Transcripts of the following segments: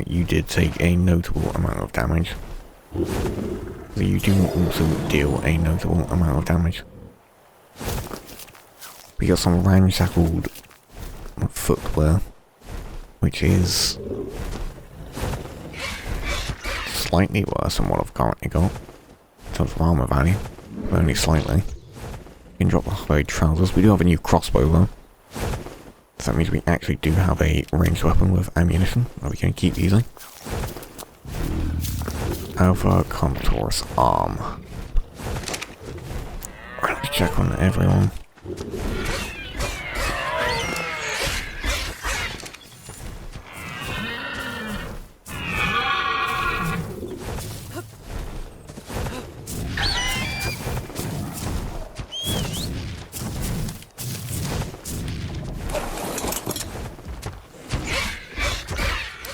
but you did take a notable amount of damage. So you do also deal a notable amount of damage. We got some ramshackled footwear, which is slightly worse than what I've currently got in terms of armor value, but only slightly. You can drop the hide trousers. We do have a new crossbow though, so that means we actually do have a ranged weapon with ammunition that we can keep using. Alpha Contour's arm. Right, let's check on everyone.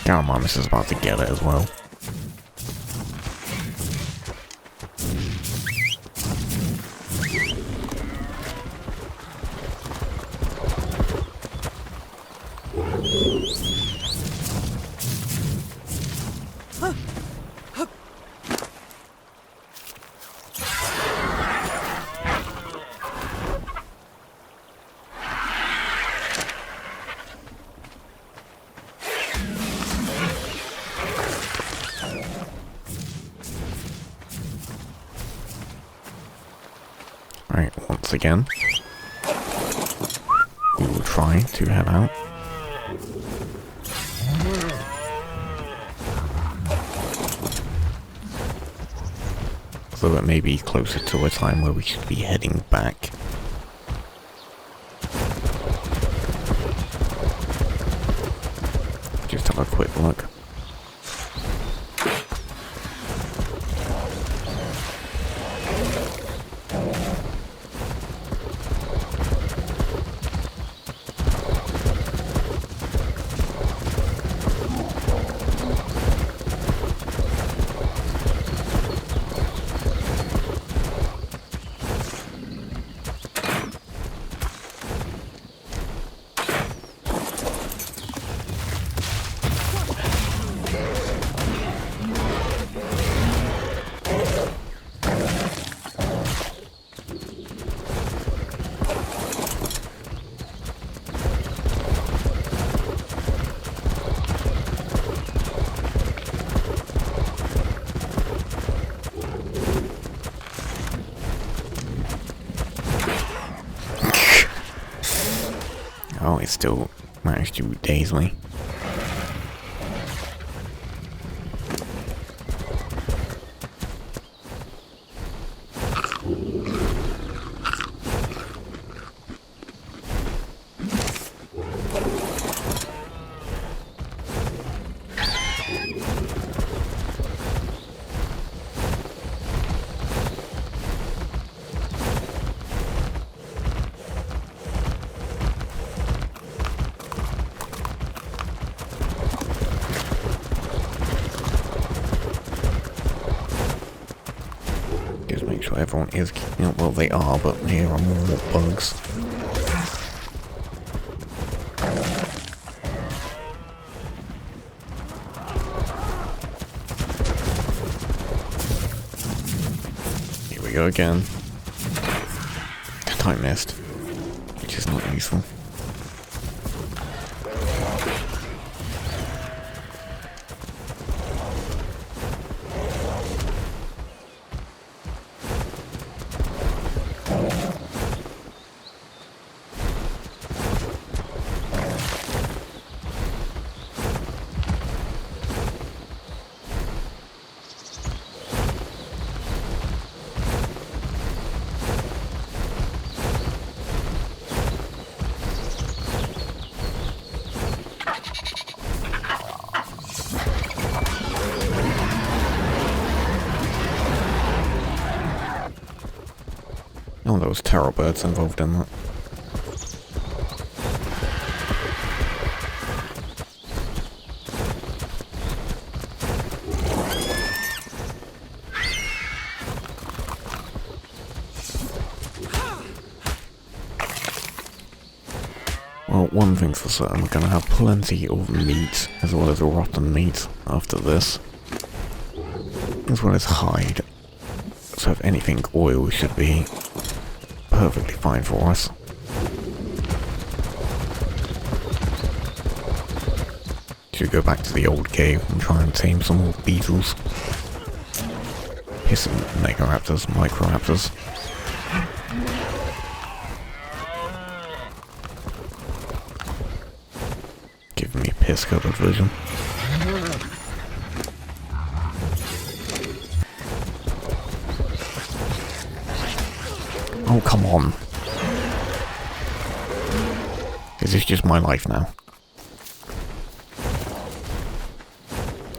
Garamarmus is about to get it as well. Right, once again, we will try to head out. So it may be closer to a time where we should be heading back. Just have a quick look. Oh, it still managed to daze me. Make sure everyone is keeping up. Well, they are, but here are more bugs. Here we go again. I missed, which is not useful. Oh, there was terror birds involved in that. Well, one thing's for certain, we're gonna have plenty of meat, as well as rotten meat after this. As well as hide. So if anything, oil should be perfectly fine for us. Should go back to the old cave and try and tame some more beetles. Here's some Megaraptors, Microraptors. Giving me piss-covered vision. Oh, come on. Is this just my life now?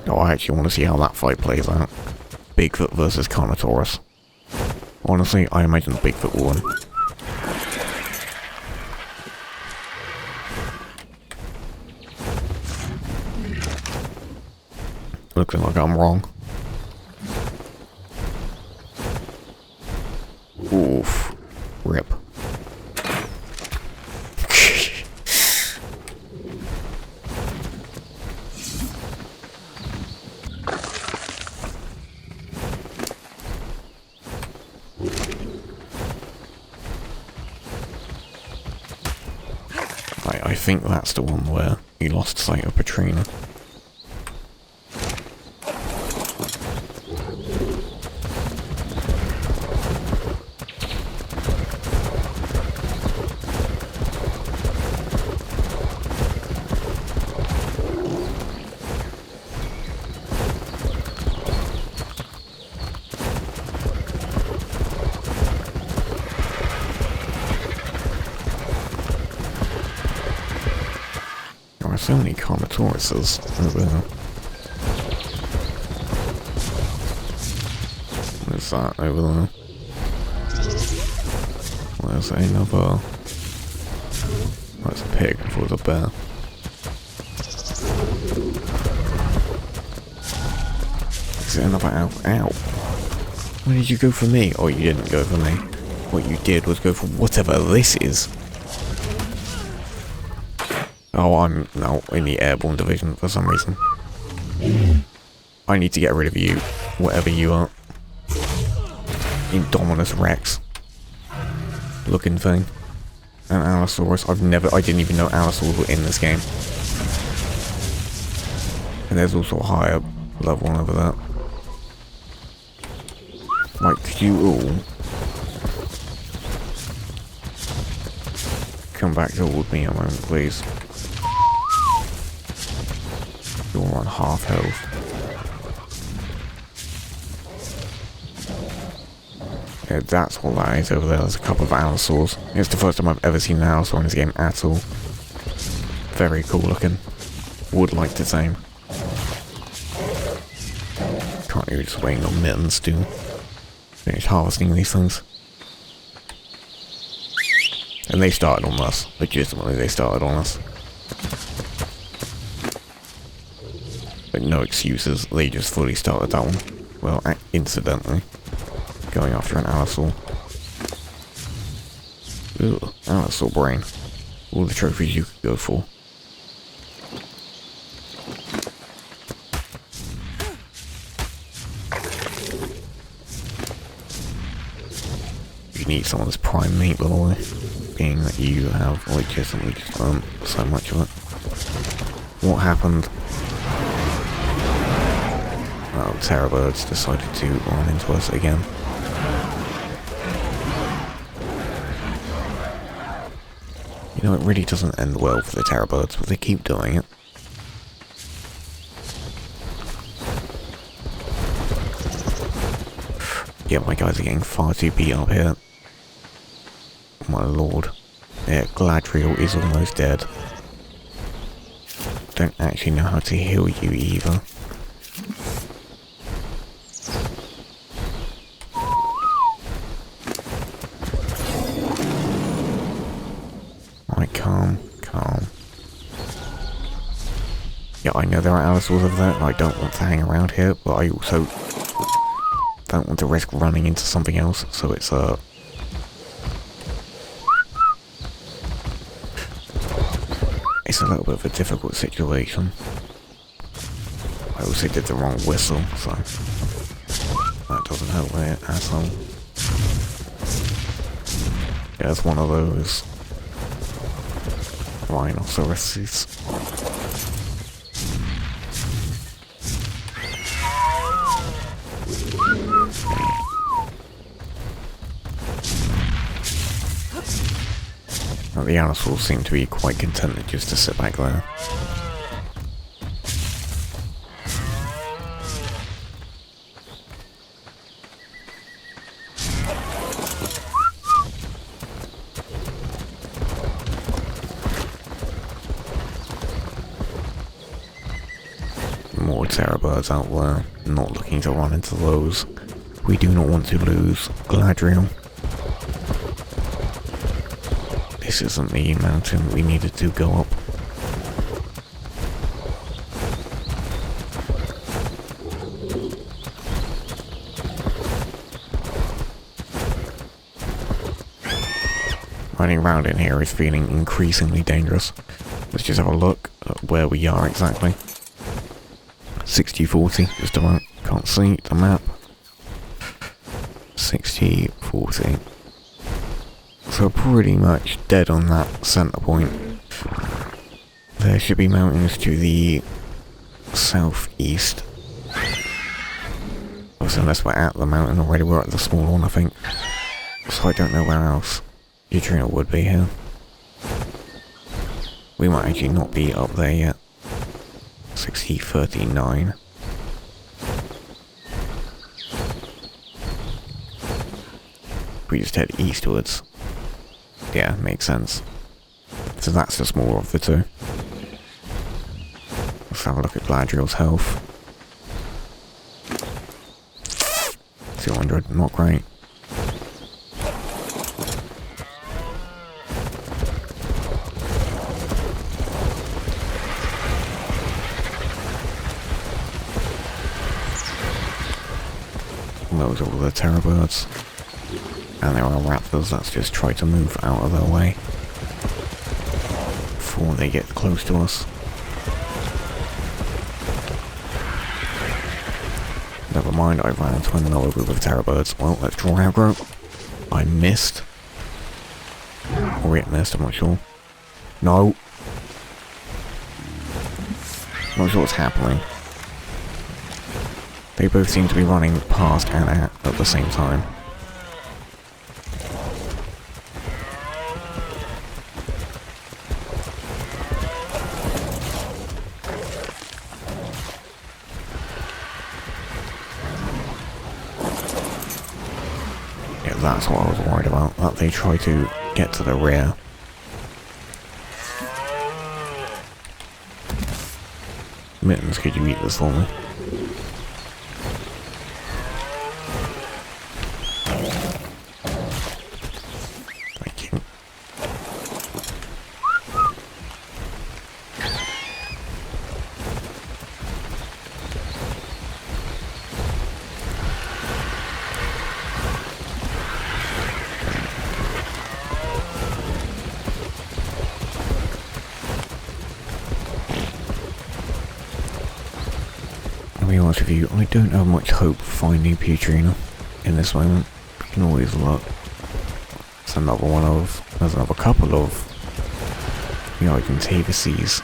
Oh, I actually want to see how that fight plays out. Bigfoot versus Carnotaurus. Honestly, I imagine Bigfoot will win. Looks like I'm wrong. Oof. Rip. I think that's the one where he lost sight of Patrina. So many Carnotauruses over there. What is that over there? There's another... Oh, it's a pig. I thought it was a bear. Is it another owl? Ow! Where did you go for me? Oh, you didn't go for me. What you did was go for whatever this is. Oh, I'm now in the airborne division for some reason. I need to get rid of you, whatever you are. Indominus Rex. Looking thing. An Allosaurus. I didn't even know Allosaurs were in this game. And there's also a higher level one over there. Like, could you all come back toward me a moment, please? You're on half health. Yeah, that's what that is over there. There's a couple of Allosaurs. It's the first time I've ever seen an Allosaur in this game at all. Very cool looking. Would like to tame. Can't you just waiting on mittens to finish harvesting these things? And they started on us. Legitimately, they started on us. But no excuses, they just fully started that one. Well, incidentally. Going after an Allosaur. Ooh, Allosaur brain. All the trophies you could go for. You need someone's prime meat, by the way. Being that you have legitimately just so much of it. What happened? Oh, Terror Birds decided to run into us again. You know, it really doesn't end well for the Terror Birds, but they keep doing it. Yeah, my guys are getting far too beat up here. My lord. Yeah, Gladriel is almost dead. Don't actually know how to heal you either. Right, calm. Yeah, I know there are Allosaurs over there, and I don't want to hang around here, but I also don't want to risk running into something else, so it's It's a little bit of a difficult situation. I also did the wrong whistle, so that doesn't help me at all. Yeah, it's one of those rhinoceroses. Now, the dinosaurs seem to be quite contented just to sit back there. More terror birds out there, not looking to run into those. We do not want to lose Galadriel. This isn't the mountain we needed to go up. Running around in here is feeling increasingly dangerous. Let's just have a look at where we are exactly. 60-40, just about. Can't see the map. 60-40. So pretty much dead on that center point. There should be mountains to the southeast. Also, unless we're at the mountain already, we're at the small one, I think. So I don't know where else Eutrina would be here. We might actually not be up there yet. 60-39. We just head eastwards. Yeah, makes sense. So that's the smaller of the two. Let's have a look at Galadriel's health. 200, not great. Those are all the terror birds. And there are raptors, let's just try to move out of their way before they get close to us. Never mind, I ran into another group of terror birds. Well, let's draw aggro. I missed. Or it missed, I'm not sure. No. Not sure what's happening. They both seem to be running past and at the same time. Yeah, that's what I was worried about, that they try to get to the rear. Mittens, could you eat this for me? To be honest with you, I don't have much hope finding Eutrina in this moment. I can always look. It's another one of, there's another couple of the Argentavices.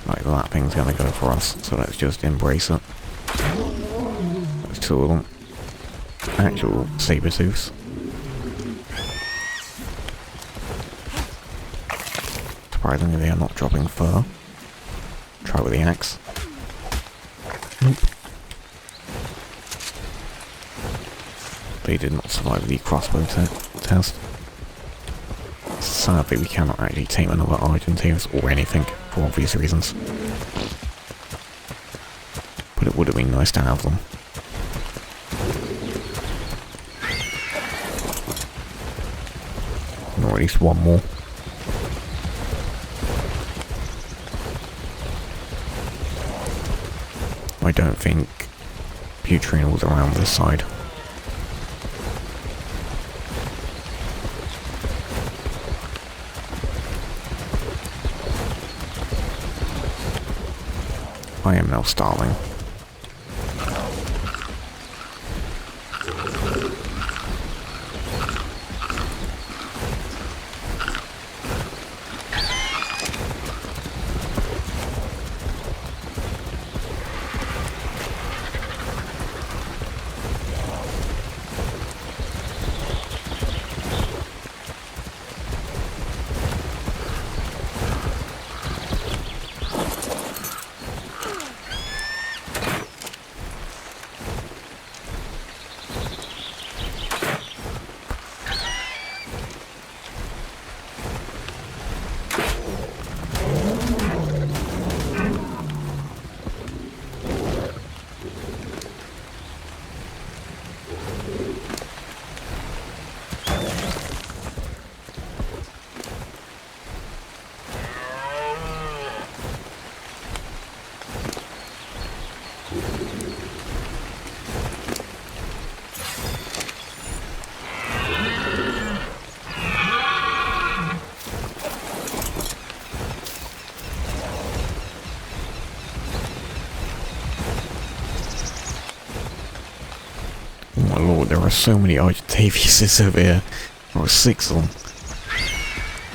Like that thing's gonna go for us, so let's just embrace it. There's two of them. Actual saber-tooths. Surprisingly they are not dropping fur. Try with the axe. Nope. They did not survive the crossbow test. Sadly, we cannot actually tame another Argentavis or anything, for obvious reasons. But it would have been nice to have them. Or at least one more. I don't think Eutrina was around this side. I am now starving. Oh my lord, there are so many Argentaviuses over here. There are 6 of them.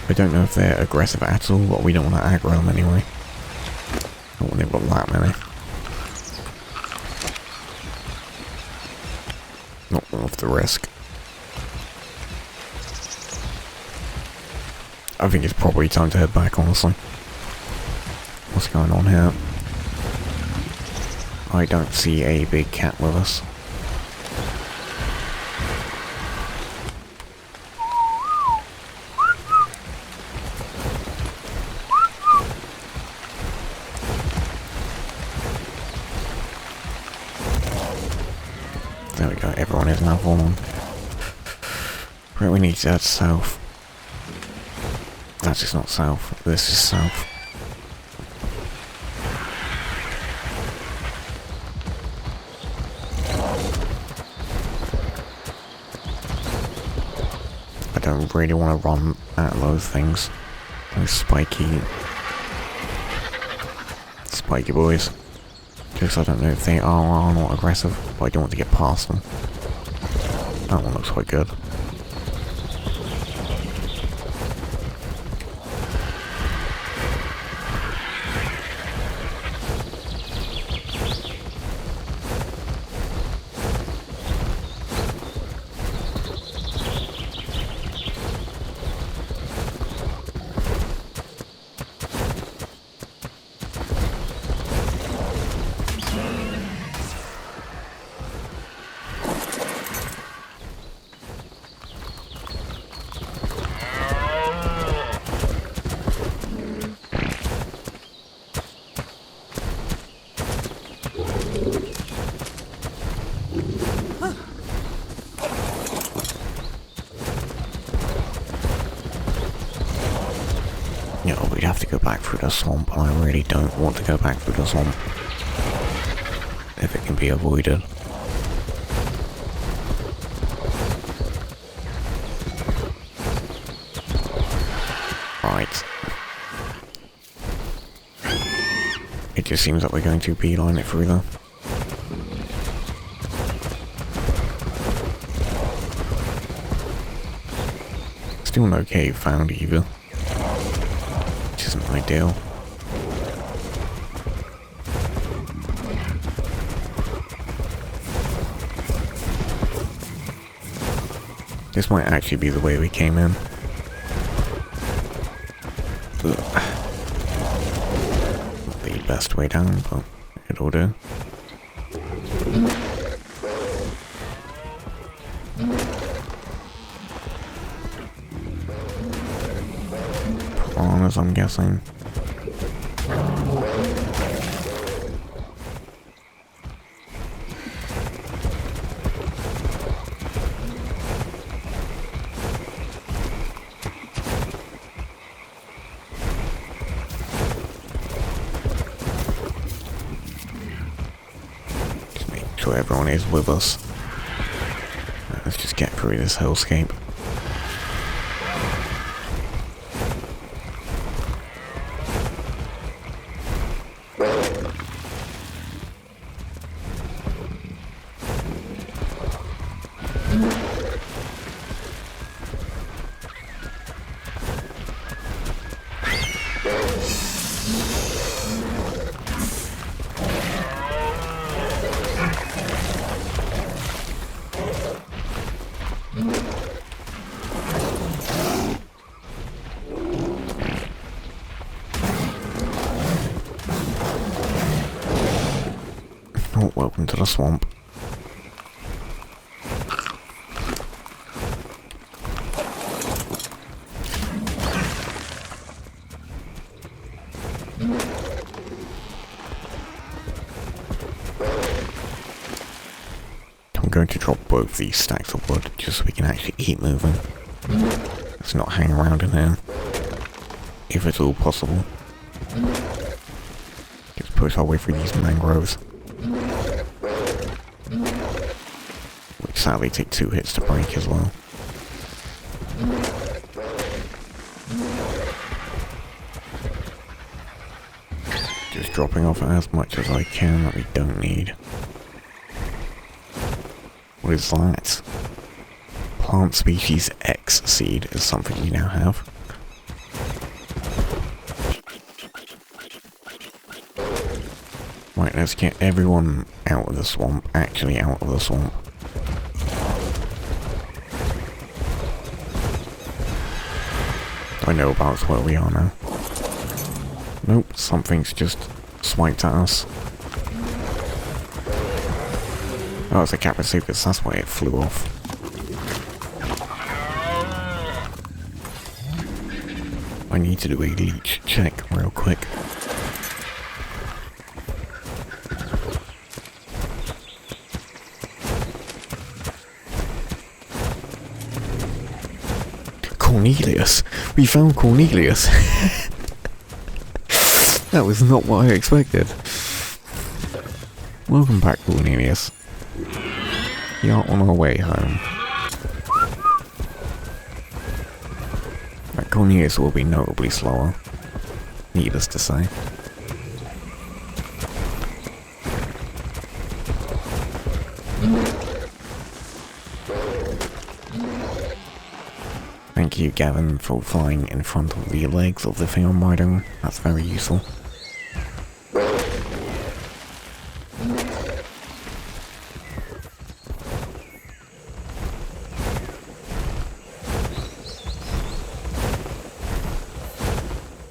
I don't know if they're aggressive at all, but we don't want to aggro them anyway. I don't want they've got that many. Not worth the risk. I think it's probably time to head back, honestly. What's going on here? I don't see a big cat with us. There we go, everyone is now fallen. Right, we need to head south. That is not south, this is south. I don't really want to run at those things. Those spiky boys. Because I don't know if they are or not aggressive, but I don't want to get past them. That one looks quite good. You know, we'd have to go back through the swamp, and I really don't want to go back through the swamp. If it can be avoided. Right. It just seems like we're going to beeline it through though. Still no cave found either. Which isn't ideal. This might actually be the way we came in. Not the best way down, but it'll do. Piranhas, I'm guessing. So everyone is with us. Let's just get through this hellscape. Oh, welcome to the swamp. I'm going to drop both these stacks of wood just so we can actually keep moving. Let's not hang around in here, if it's all possible. Just push our way through these mangroves, which sadly take 2 hits to break as well. Just dropping off as much as I can that we don't need. What is that? Plant species X seed is something we now have. Right, let's get everyone out of the swamp, actually out of the swamp. I know about where we are now. Nope, something's just swiped at us. Oh, it's a Capasuchus, that's why it flew off. I need to do a leech check real quick. Cornelius! We found Cornelius! That was not what I expected. Welcome back, Cornelius. We are on our way home. But Cornelius will be notably slower, needless to say. Thank you, Gavin, for flying in front of the legs of the thing I'm riding. That's very useful.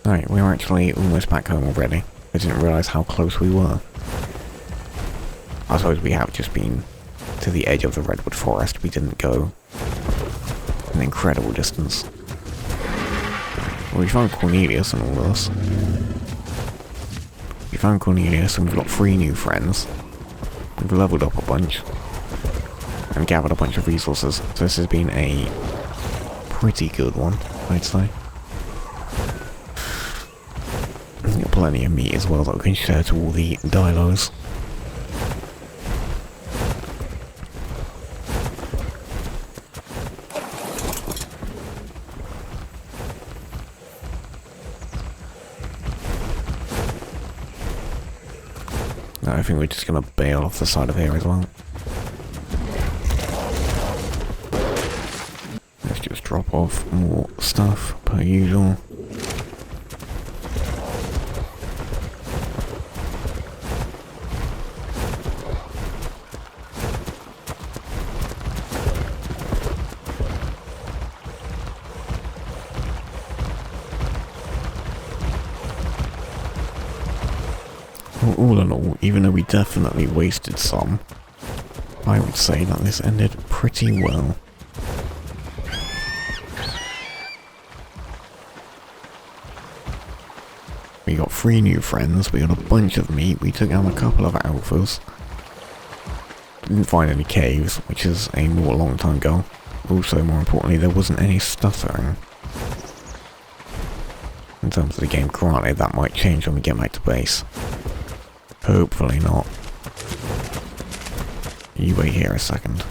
Right, we're actually almost back home already. I didn't realise how close we were. I suppose we have just been to the edge of the redwood forest. We didn't go an incredible distance. Well, we found Cornelius and all of this. We found Cornelius and we've got 3 new friends. We've leveled up a bunch. And gathered a bunch of resources. So this has been a pretty good one, I'd say. We've got plenty of meat as well that we can share to all the dilos. I think we're just gonna bail off the side of here as well. Let's just drop off more stuff per usual. All in all, even though we definitely wasted some, I would say that this ended pretty well. We got 3 new friends, we got a bunch of meat, we took down a couple of alphas. Didn't find any caves, which is a more long-time goal. Also, more importantly, there wasn't any stuttering. In terms of the game, granted, that might change when we get back to base. Hopefully not. You wait here a second.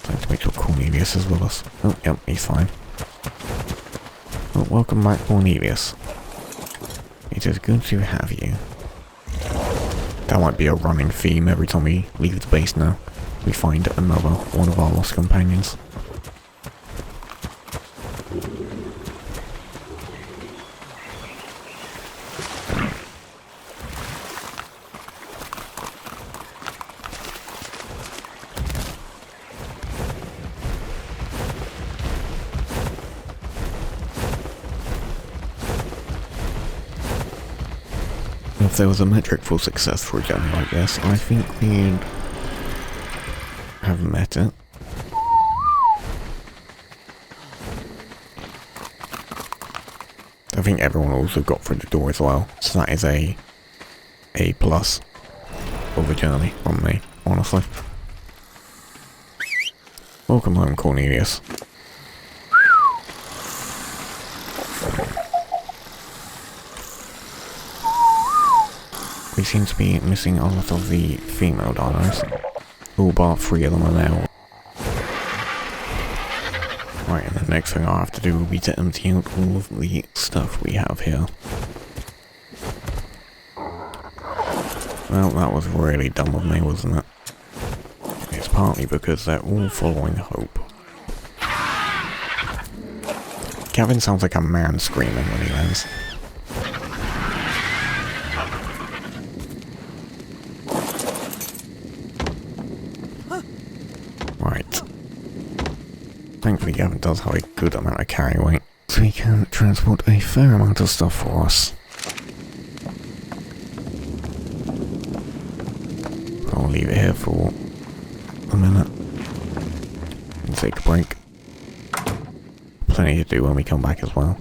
I need to make sure Cornelius is with us. Oh, yep, he's fine. Well, welcome back, Cornelius. It is good to have you. That might be a running theme every time we leave the base now. We find another one of our lost companions. if there was a metric for success for a journey like this, I think we'd have met it. I think everyone also got through the door as well, so that is a plus of a journey from me, honestly. Welcome home, Cornelius. We seem to be missing a lot of the female dinos. All but 3 of them are now. Right, and the next thing I have to do will be to empty out all of the stuff we have here. Well, that was really dumb of me, wasn't it? It's partly because they're all following Hope. Gavin sounds like a man screaming when he lands. Right. Thankfully Gavin does have a good amount of carry weight, so he can transport a fair amount of stuff for us. I'll leave it here for a minute and take a break. Plenty to do when we come back as well.